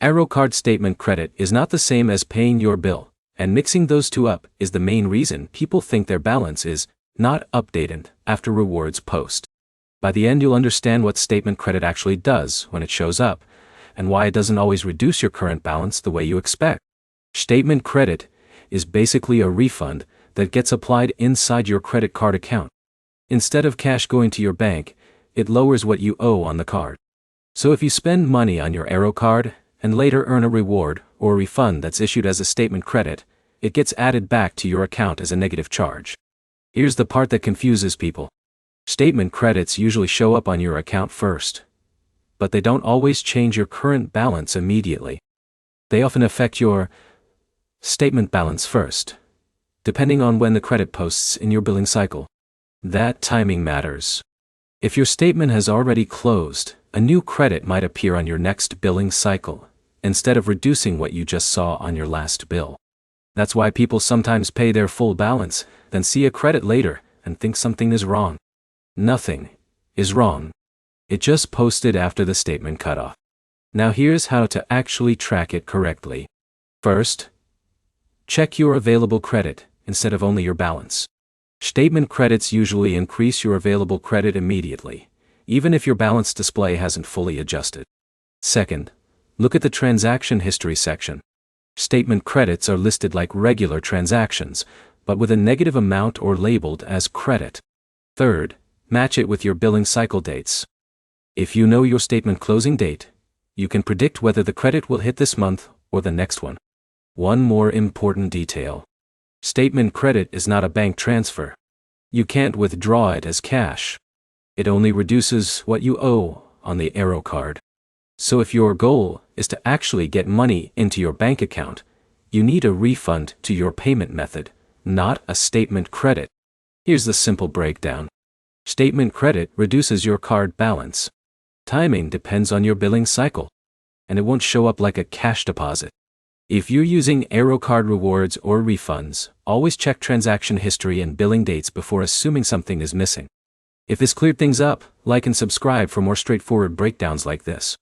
Arro card statement credit is not the same as paying your bill, and mixing those two up is the main reason people think their balance is not updated after rewards post. By the end, you'll understand what statement credit actually does when it shows up, and why it doesn't always reduce your current balance the way you expect. Statement credit is basically a refund that gets applied inside your credit card account. Instead of cash going to your bank, it lowers what you owe on the card. So if you spend money on your Arro card and later earn a reward or a refund that's issued as a statement credit, it gets added back to your account as a negative charge. Here's the part that confuses people. Statement credits usually show up on your account first, but they don't always change your current balance immediately. They often affect your statement balance first, depending on when the credit posts in your billing cycle. That timing matters. If your statement has already closed, a new credit might appear on your next billing cycle, instead of reducing what you just saw on your last bill. That's why people sometimes pay their full balance, then see a credit later, and think something is wrong. Nothing is wrong. It just posted after the statement cutoff. Now here's how to actually track it correctly. First, check your available credit instead of only your balance. Statement credits usually increase your available credit immediately, even if your balance display hasn't fully adjusted. Second, look at the transaction history section. Statement credits are listed like regular transactions, but with a negative amount or labeled as credit. Third, match it with your billing cycle dates. If you know your statement closing date, you can predict whether the credit will hit this month or the next one. One more important detail. Statement credit is not a bank transfer. You can't withdraw it as cash. It only reduces what you owe on the Arro card. So if your goal is to actually get money into your bank account, you need a refund to your payment method, not a statement credit. Here's the simple breakdown. Statement credit reduces your card balance. Timing depends on your billing cycle, and it won't show up like a cash deposit. If you're using Arro card rewards or refunds, always check transaction history and billing dates before assuming something is missing. If this cleared things up, like and subscribe for more straightforward breakdowns like this.